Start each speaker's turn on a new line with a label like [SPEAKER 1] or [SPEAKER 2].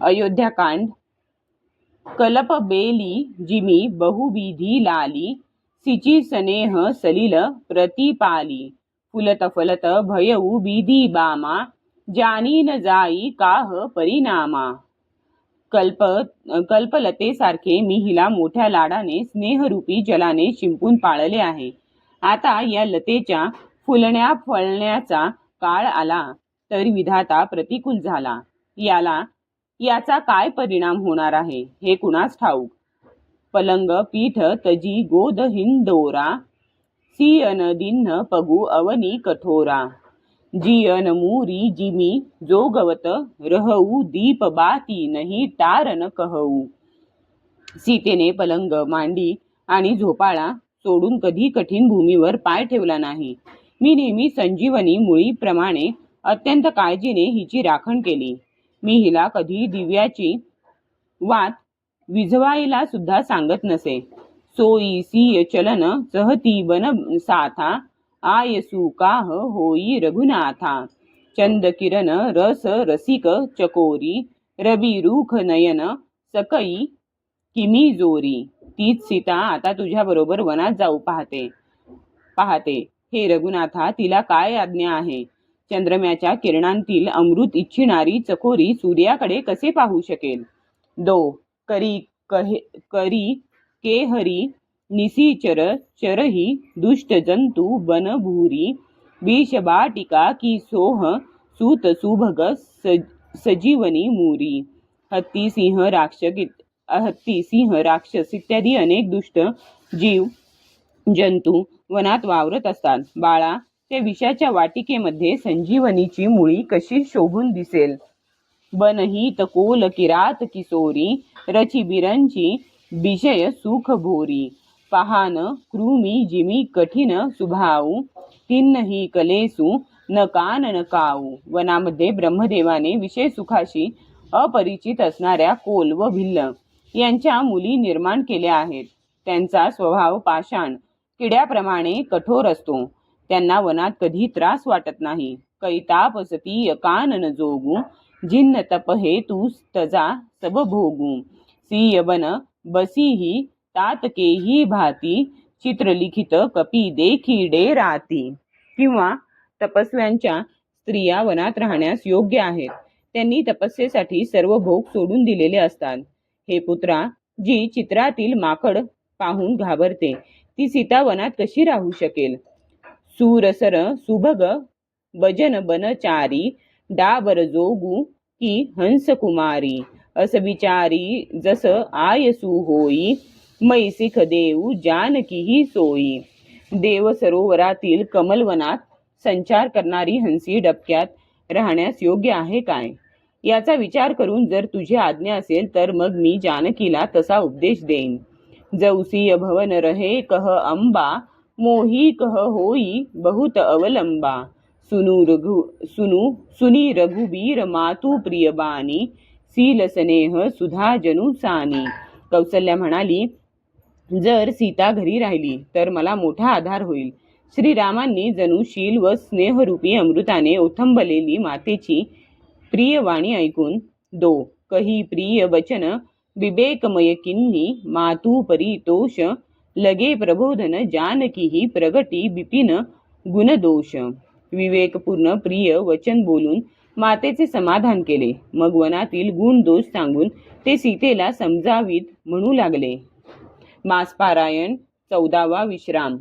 [SPEAKER 1] Ayodhyakanda. कलप Bailey Jimmy बहुविधी लाली, सिची स्नेह सलिल प्रतिपाली. फुलत फलत भयऊ विधी बामा, जानी न जाई काह परिणामा. कल्पलतेसारखे मी हिला मोठ्या लाडाने स्नेहरूपी जलाने शिंपून पाळले आहे. आता या लतेच्या फुलण्या फळण्याचा काळ आला तर विधाता प्रतिकूल झाला. याचा काय परिणाम होणार आहे हे कुणास ठाऊक. पलंग पीठ तजी गोद हिंदोरा, सियन दिन्न पगु अवनी कठोरा. जियन मुरी जिमी जोगवत रहऊ, दीप बाती नहीं टारन कहू. सीतेने पलंग, मांडी आणि झोपाळा सोडून कधी कठीण भूमीवर पाय ठेवला नाही. मी नेहमी संजीवनी मुळीप्रमाणे अत्यंत काळजीने हिची राखण केली. मी हिला कधी दिव्याची वात विझवायला सुद्धा सांगत नसे. सोयी सिय चलन सहती बन साथा, आयसु काह होई रघुनाथा. चंद किरण रस रसिक चकोरी, रबी रुख नयन सकई किमी जोरी. तीच सीता आता तुझ्या बरोबर वनात जाऊ पाहते. हे रघुनाथा, तिला काय आज्ञा आहे? चंद्रम्याच्या किरणांतील अमृत इच्छिणारी चकोरी सूर्याकडे कसे पाहू शकेल? करी केहरी निसीचर चरही, दुष्ट जंतू बनभूरी. विषबाटिका की सोह सूत सुभग सजीवनी मुरी. हत्ती सिंह राक्षस इत्यादी अनेक दुष्ट जीव जंतू वनात वावरत असतात. बाळा, त्या विषाच्या वाटिकेमध्ये संजीवनीची मुळी कशी शोभून दिसेल. बनही तकोल किरात किशोरी, रची बिरंची विषय सुख भोरी. पहान कृमी जिमी कठीण सुभाऊ, तिन्नही कलेसु न कान न काऊ. वनामध्ये ब्रह्मदेवाने विषय सुखाशी अपरिचित असणाऱ्या कोल व भिल्ल यांच्या मुली निर्माण केल्या आहेत. त्यांचा स्वभाव पाषाण किड्याप्रमाणे कठोर असतो. त्यांना वनात कधी त्रास वाटत नाही. कैताप सती कानन जोगू, जिन्न तप हे तू तजा सब भोगू. सिय बन बसीही तातकेही भाती, चित्रलिखित कपी देखी डेराती. किंवा तपस्व्यांच्या स्त्रिया वनात राहण्यास योग्य आहेत. त्यांनी तपस्येसाठी सर्व भोग सोडून दिलेले असतात. हे पुत्रा, जी चित्रातील माकड पाहून घाबरते, ती सीता वनात कशी राहू शकेल? सूरसर सुभग भजन बनचारी, डाबर जोगू की हंस कुमारी. असविचारी जस आयसू होई, मैसिख देऊ जानकीही सोयी. देव सरोवरातील कमलवनात संचार करणारी हंसी डबक्यात राहण्यास योग्य आहे काय? याचा विचार करून जर तुझी आज्ञा असेल तर मग मी जानकीला तसा उपदेश देईन. जौसी भवन रहे कह अंबा, मोही कह होई बहुत अवलंबा. सुनी रघुबीर मातु प्रिय बानी, सील स्नेह सुधा जनुसानी. कौसल्या म्हणाली, जर सीता घरी राहिली तर मला मोठा आधार होईल. श्रीरामांनी जणू शील व स्नेहरूपी अमृताने ओथंबलेली मातेची प्रिय वाणी ऐकून कही प्रिय वचन विवेकमय किन्नी, मातू परितोष लगे प्रबोधन जानकीही प्रगटी बिपिन गुणदोष. विवेकपूर्ण प्रिय वचन बोलून मातेचे समाधान केले. मग वनातील गुण दोष सांगून ते सीतेला समजावीत म्हणू लागले. मासपारायण 14वा विश्राम.